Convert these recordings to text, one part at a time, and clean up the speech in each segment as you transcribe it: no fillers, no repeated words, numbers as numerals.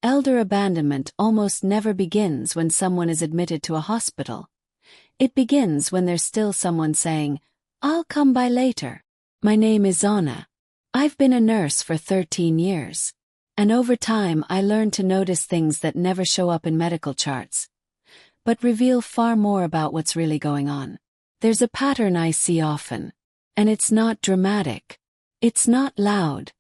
elder abandonment almost never begins when someone is admitted to a hospital. It begins when there's still someone saying, "I'll come by later." My name is Anna. I've been a nurse for 13 years. And over time I learned to notice things that never show up in medical charts, but reveal far more about what's really going on. There's a pattern I see often. And it's not dramatic. It's not loud.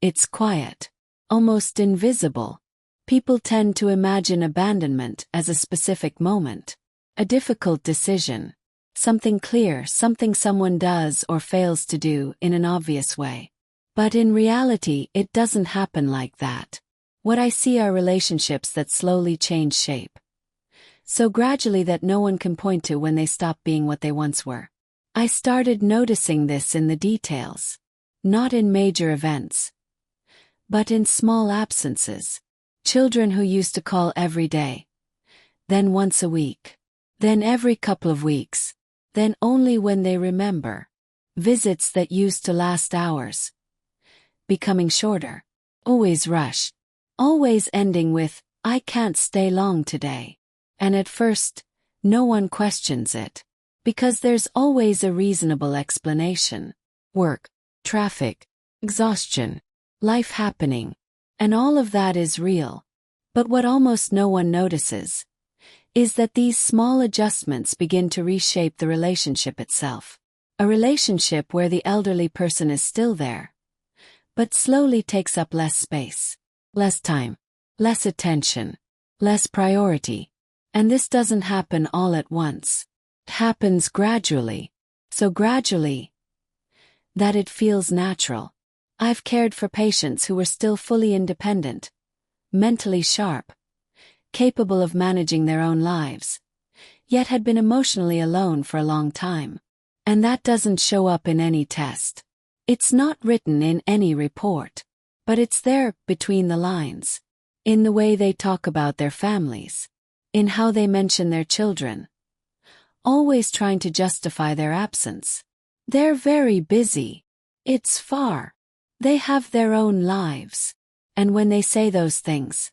It's quiet. Almost invisible. People tend to imagine abandonment as a specific moment. A difficult decision. Something clear, something someone does or fails to do in an obvious way. But in reality, it doesn't happen like that. What I see are relationships that slowly change shape. So gradually that no one can point to when they stop being what they once were. I started noticing this in the details. Not in major events, but in small absences. Children who used to call every day. Then once a week. Then every couple of weeks. Then only when they remember. Visits that used to last hours. Becoming shorter. Always rushed. Always ending with, "I can't stay long today." And at first, no one questions it. Because there's always a reasonable explanation. Work, traffic, exhaustion, life happening. And all of that is real. But what almost no one notices is that these small adjustments begin to reshape the relationship itself. A relationship where the elderly person is still there, but slowly takes up less space, less time, less attention, less priority. And this doesn't happen all at once. It happens gradually. So gradually that it feels natural. I've cared for patients who were still fully independent, mentally sharp, capable of managing their own lives, yet had been emotionally alone for a long time. And that doesn't show up in any test. It's not written in any report. But it's there, between the lines. In the way they talk about their families. In how they mention their children. Always trying to justify their absence. They're very busy. It's far. They have their own lives. And when they say those things,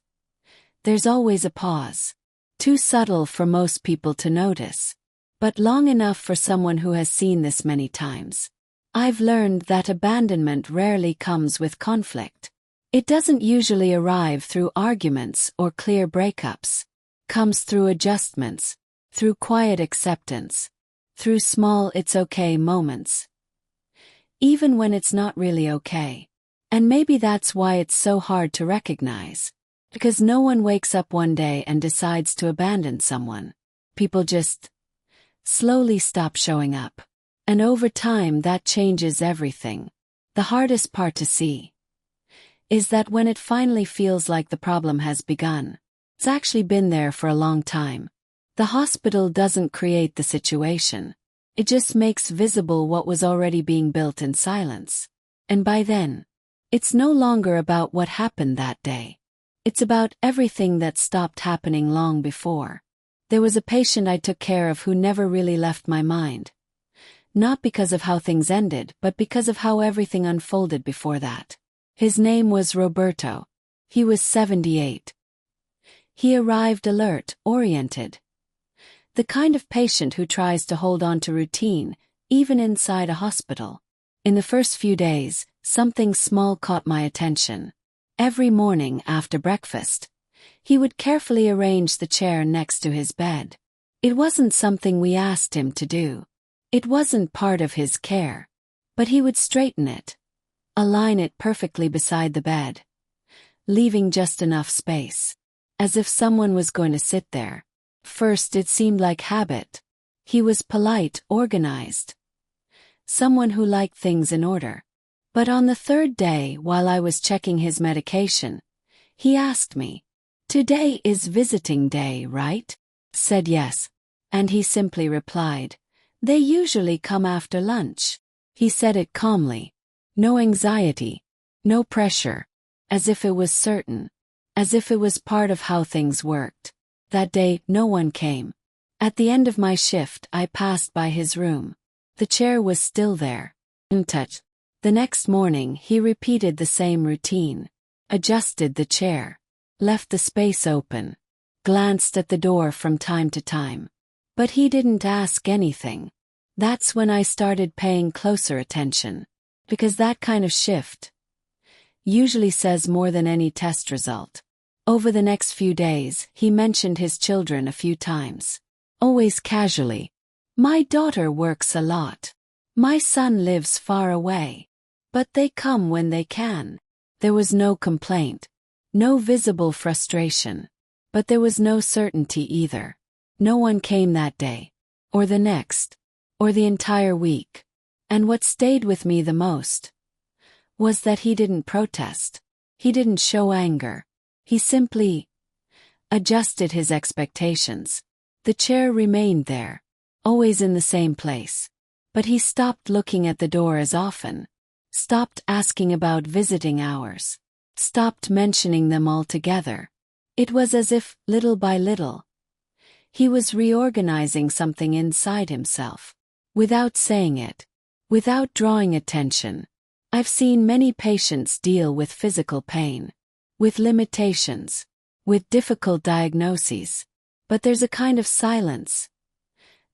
there's always a pause. Too subtle for most people to notice. But long enough for someone who has seen this many times. I've learned that abandonment rarely comes with conflict. It doesn't usually arrive through arguments or clear breakups. Comes through adjustments, through quiet acceptance, through small "it's okay" moments. Even when it's not really okay. And maybe that's why it's so hard to recognize. Because no one wakes up one day and decides to abandon someone. People just slowly stop showing up. And over time that changes everything. The hardest part to see is that when it finally feels like the problem has begun, it's actually been there for a long time. The hospital doesn't create the situation. It just makes visible what was already being built in silence. And by then, it's no longer about what happened that day. It's about everything that stopped happening long before. There was a patient I took care of who never really left my mind. Not because of how things ended, but because of how everything unfolded before that. His name was Roberto. He was 78. He arrived alert, oriented. The kind of patient who tries to hold on to routine, even inside a hospital. In the first few days, something small caught my attention. Every morning after breakfast, he would carefully arrange the chair next to his bed. It wasn't something we asked him to do. It wasn't part of his care. But he would straighten it, align it perfectly beside the bed, leaving just enough space, as if someone was going to sit there. First it seemed like habit. He was polite, organized. Someone who liked things in order. But on the third day, while I was checking his medication, he asked me, "Today is visiting day, right?" Said yes. And he simply replied, "They usually come after lunch." He said it calmly. No anxiety. No pressure. As if it was certain. As if it was part of how things worked. That day, no one came. At the end of my shift, I passed by his room. The chair was still there. Untouched. The next morning, he repeated the same routine. Adjusted the chair. left the space open, glanced at the door from time to time. But he didn't ask anything. That's when I started paying closer attention. Because that kind of shift usually says more than any test result. Over the next few days, he mentioned his children a few times. Always casually. My daughter works a lot. My son lives far away. But they come when they can. There was no complaint. No visible frustration. But there was no certainty either. No one came that day. Or the next. Or the entire week. And what stayed with me the most was that he didn't protest. He didn't show anger. He simply adjusted his expectations. The chair remained there, always in the same place. But he stopped looking at the door as often, stopped asking about visiting hours, stopped mentioning them altogether. It was as if, little by little, he was reorganizing something inside himself. Without saying it, without drawing attention. I've seen many patients deal with physical pain, with limitations, with difficult diagnoses. But there's a kind of silence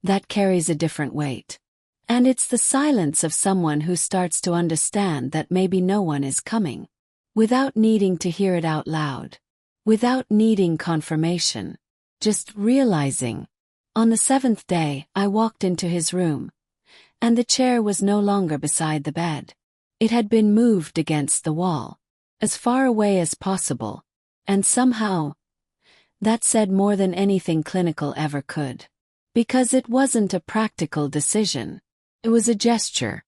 that carries a different weight. And it's the silence of someone who starts to understand that maybe no one is coming, without needing to hear it out loud, without needing confirmation, just realizing. On the 7th day, I walked into his room, and the chair was no longer beside the bed. It had been moved against the wall, as far away as possible, and somehow, that said more than anything clinical ever could. Because it wasn't a practical decision. It was a gesture.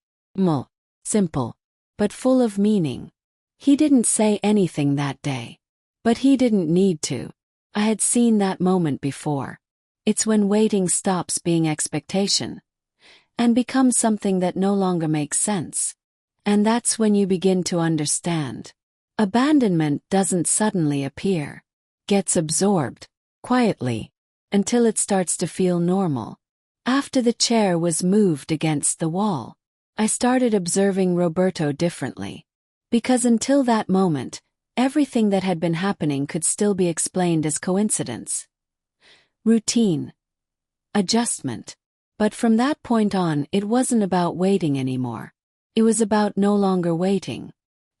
Simple, but full of meaning. He didn't say anything that day. But he didn't need to. I had seen that moment before. It's when waiting stops being expectation and becomes something that no longer makes sense. And that's when you begin to understand. Abandonment doesn't suddenly appear. Gets absorbed, quietly, until it starts to feel normal. After the chair was moved against the wall, I started observing Roberto differently. Because until that moment, everything that had been happening could still be explained as coincidence. Routine. Adjustment. But from that point on, it wasn't about waiting anymore. It was about no longer waiting.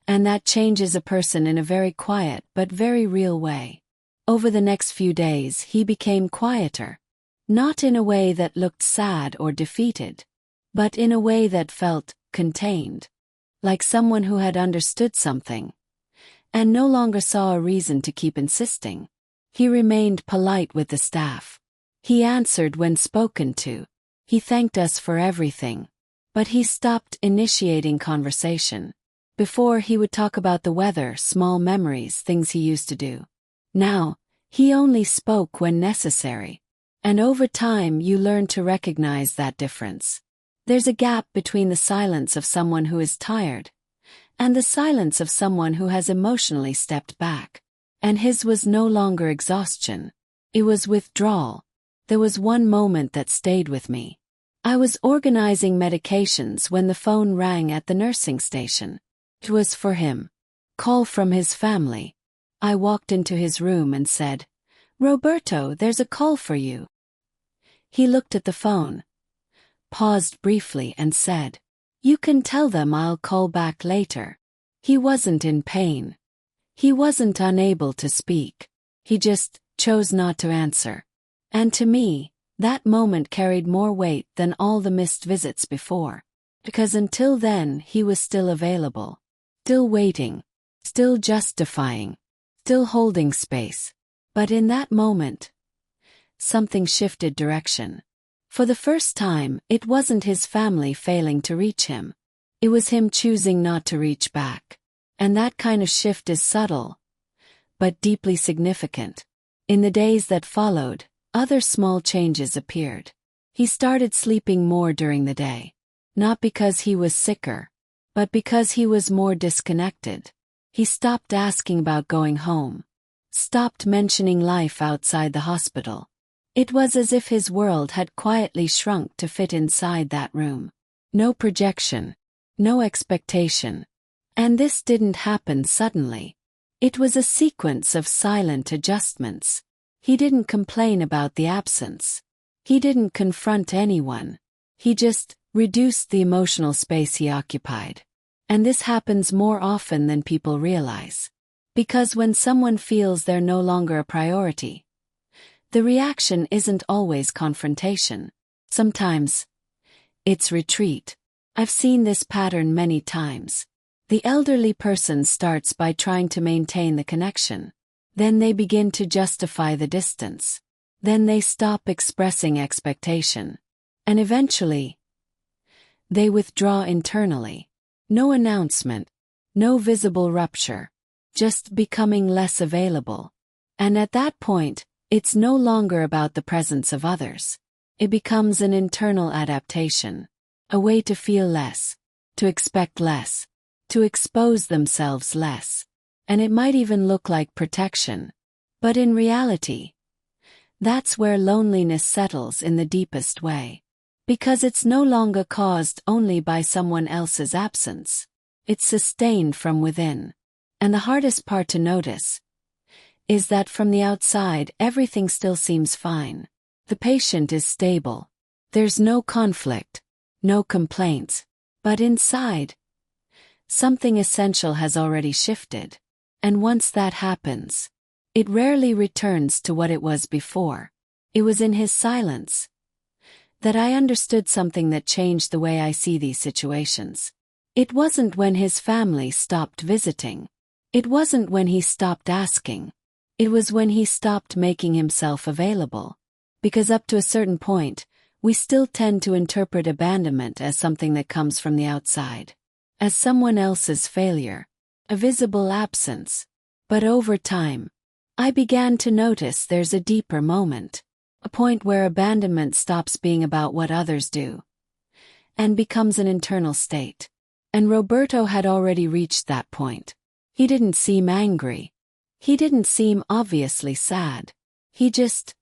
And that changes a person in a very quiet but very real way. Over the next few days, he became quieter. Not in a way that looked sad or defeated, but in a way that felt contained. Like someone who had understood something, and no longer saw a reason to keep insisting. He remained polite with the staff. He answered when spoken to. He thanked us for everything. But he stopped initiating conversation. Before, he would talk about the weather, small memories, things he used to do. Now, he only spoke when necessary. And over time you learn to recognize that difference. There's a gap between the silence of someone who is tired and the silence of someone who has emotionally stepped back. And his was no longer exhaustion. It was withdrawal. There was one moment that stayed with me. I was organizing medications when the phone rang at the nursing station. It was for him. Call from his family. I walked into his room and said, "Roberto, there's a call for you." He looked at the phone, paused briefly and said, "You can tell them I'll call back later." He wasn't in pain. He wasn't unable to speak. He just chose not to answer. And to me, that moment carried more weight than all the missed visits before. Because until then he was still available. Still waiting. Still justifying. Still holding space. But in that moment, something shifted direction. For the first time, it wasn't his family failing to reach him. It was him choosing not to reach back. And that kind of shift is subtle, but deeply significant. In the days that followed, other small changes appeared. He started sleeping more during the day. Not because he was sicker, but because he was more disconnected. He stopped asking about going home. Stopped mentioning life outside the hospital. It was as if his world had quietly shrunk to fit inside that room. No projection. No expectation. And this didn't happen suddenly. It was a sequence of silent adjustments. He didn't complain about the absence. He didn't confront anyone. He just reduced the emotional space he occupied. And this happens more often than people realize. Because when someone feels they're no longer a priority, the reaction isn't always confrontation. Sometimes it's retreat. I've seen this pattern many times. The elderly person starts by trying to maintain the connection. Then they begin to justify the distance. Then they stop expressing expectation. And eventually, they withdraw internally. No announcement, no visible rupture, just becoming less available. And at that point, it's no longer about the presence of others. It becomes an internal adaptation, a way to feel less, to expect less, to expose themselves less. And it might even look like protection. But in reality, that's where loneliness settles in the deepest way. Because it's no longer caused only by someone else's absence. It's sustained from within. And the hardest part to notice is that from the outside everything still seems fine. The patient is stable. There's no conflict, no complaints. But inside, something essential has already shifted. And once that happens, it rarely returns to what it was before. It was in his silence that I understood something that changed the way I see these situations. It wasn't when his family stopped visiting. It wasn't when he stopped asking. It was when he stopped making himself available. Because up to a certain point, we still tend to interpret abandonment as something that comes from the outside. As someone else's failure. A visible absence. But over time, I began to notice there's a deeper moment. A point where abandonment stops being about what others do and becomes an internal state. And Roberto had already reached that point. He didn't seem angry. He didn't seem obviously sad. He just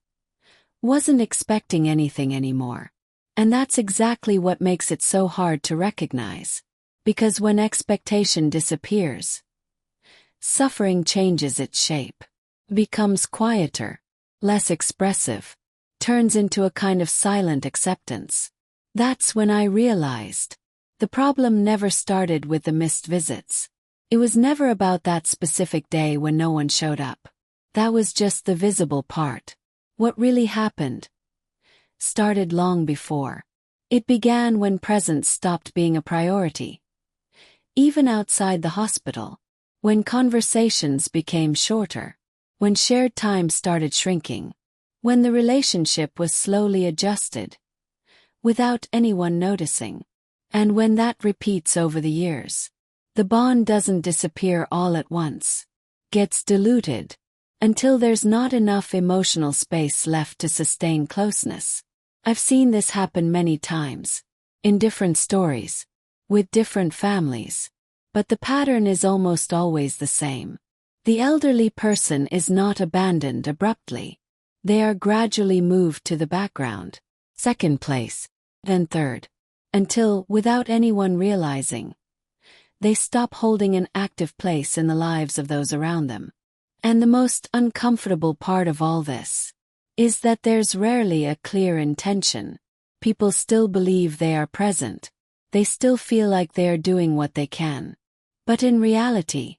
wasn't expecting anything anymore. And that's exactly what makes it so hard to recognize. Because when expectation disappears, suffering changes its shape, becomes quieter, less expressive, turns into a kind of silent acceptance. That's when I realized the problem never started with the missed visits. It was never about that specific day when no one showed up. That was just the visible part. What really happened started long before. It began when presence stopped being a priority. Even outside the hospital. When conversations became shorter. When shared time started shrinking. When the relationship was slowly adjusted, without anyone noticing. And when that repeats over the years, the bond doesn't disappear all at once. Gets diluted, until there's not enough emotional space left to sustain closeness. I've seen this happen many times, in different stories, with different families. But the pattern is almost always the same. The elderly person is not abandoned abruptly. They are gradually moved to the background, second place, then third, until, without anyone realizing, they stop holding an active place in the lives of those around them. And the most uncomfortable part of all this is that there's rarely a clear intention. People still believe they are present. They still feel like they are doing what they can. But in reality,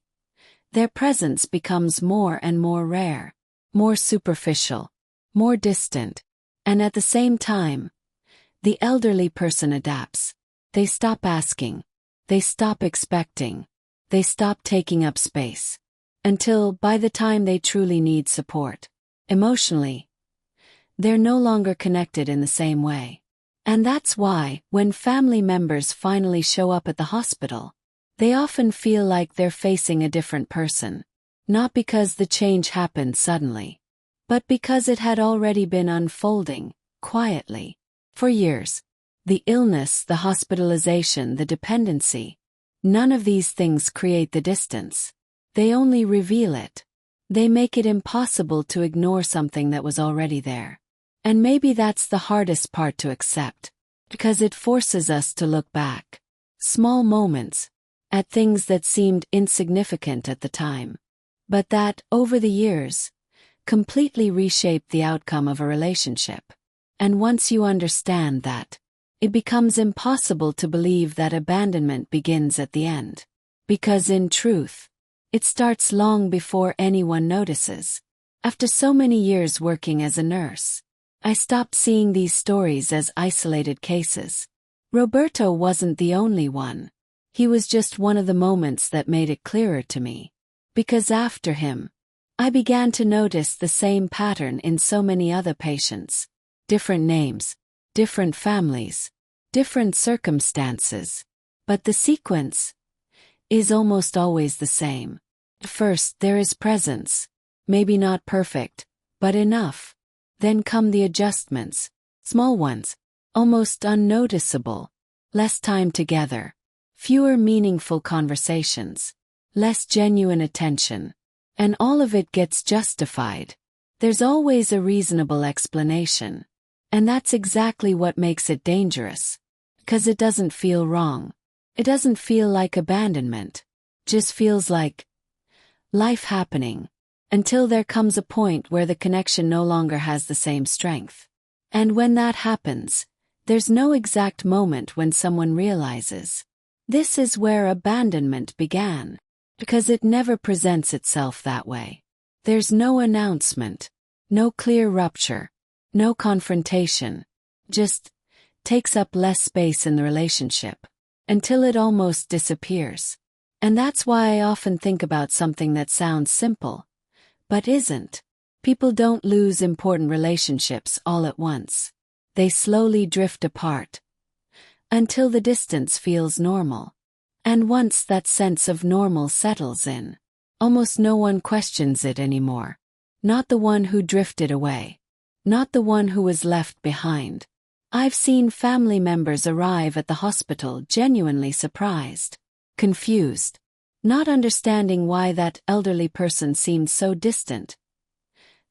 their presence becomes more and more rare, more superficial, more distant, and at the same time, the elderly person adapts. They stop asking, they stop expecting, they stop taking up space, until by the time they truly need support, emotionally, they're no longer connected in the same way. And that's why, when family members finally show up at the hospital, they often feel like they're facing a different person. Not because the change happened suddenly, but because it had already been unfolding, quietly, for years. The illness, the hospitalization, the dependency. None of these things create the distance. They only reveal it. They make it impossible to ignore something that was already there. And maybe that's the hardest part to accept, because it forces us to look back. Small moments, at things that seemed insignificant at the time. but that, over the years, completely reshaped the outcome of a relationship. And once you understand that, it becomes impossible to believe that abandonment begins at the end. Because in truth, it starts long before anyone notices. After so many years working as a nurse, I stopped seeing these stories as isolated cases. Roberto wasn't the only one. He was just one of the moments that made it clearer to me. Because after him, I began to notice the same pattern in so many other patients. Different names, different families, different circumstances. But the sequence is almost always the same. First, there is presence. Maybe not perfect, but enough. Then come the adjustments, small ones, almost unnoticeable. Less time together, fewer meaningful conversations, less genuine attention. And all of it gets justified. There's always a reasonable explanation. And that's exactly what makes it dangerous. 'Cause it doesn't feel wrong. It doesn't feel like abandonment. Just feels like life happening. Until there comes a point where the connection no longer has the same strength. And when that happens, there's no exact moment when someone realizes, this is where abandonment began. Because it never presents itself that way. There's no announcement, no clear rupture, no confrontation. Just takes up less space in the relationship, until it almost disappears. And that's why I often think about something that sounds simple, but isn't. People don't lose important relationships all at once. They slowly drift apart, until the distance feels normal. And once that sense of normal settles in, almost no one questions it anymore. Not the one who drifted away. Not the one who was left behind. I've seen family members arrive at the hospital genuinely surprised, confused, not understanding why that elderly person seemed so distant,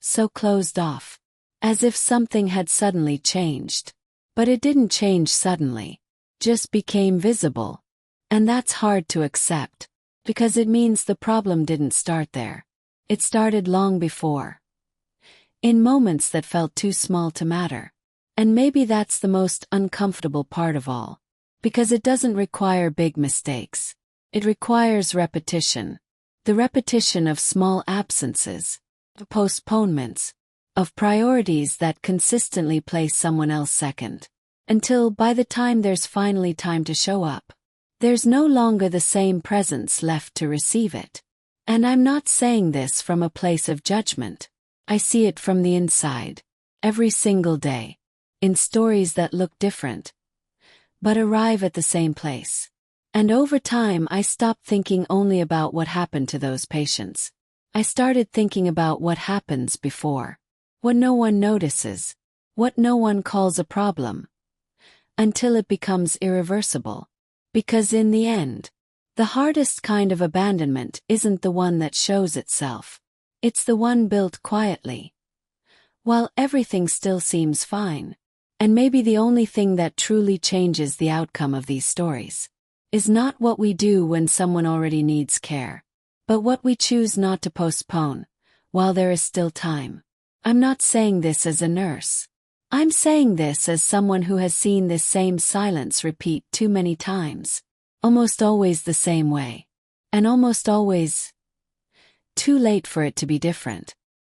so closed off, as if something had suddenly changed. But it didn't change suddenly, just became visible. And that's hard to accept, because it means the problem didn't start there. It started long before. In moments that felt too small to matter. And maybe that's the most uncomfortable part of all. Because it doesn't require big mistakes. It requires repetition. The repetition of small absences, of postponements, of priorities that consistently place someone else second. Until by the time there's finally time to show up, there's no longer the same presence left to receive it. And I'm not saying this from a place of judgment. I see it from the inside, every single day, in stories that look different, but arrive at the same place. And over time I stopped thinking only about what happened to those patients. I started thinking about what happens before. What no one notices. What no one calls a problem. Until it becomes irreversible. Because in the end, the hardest kind of abandonment isn't the one that shows itself. It's the one built quietly, while everything still seems fine. And maybe the only thing that truly changes the outcome of these stories is not what we do when someone already needs care, but what we choose not to postpone while there is still time. I'm not saying this as a nurse. I'm saying this as someone who has seen this same silence repeat too many times. Almost always the same way. And almost always too late for it to be different.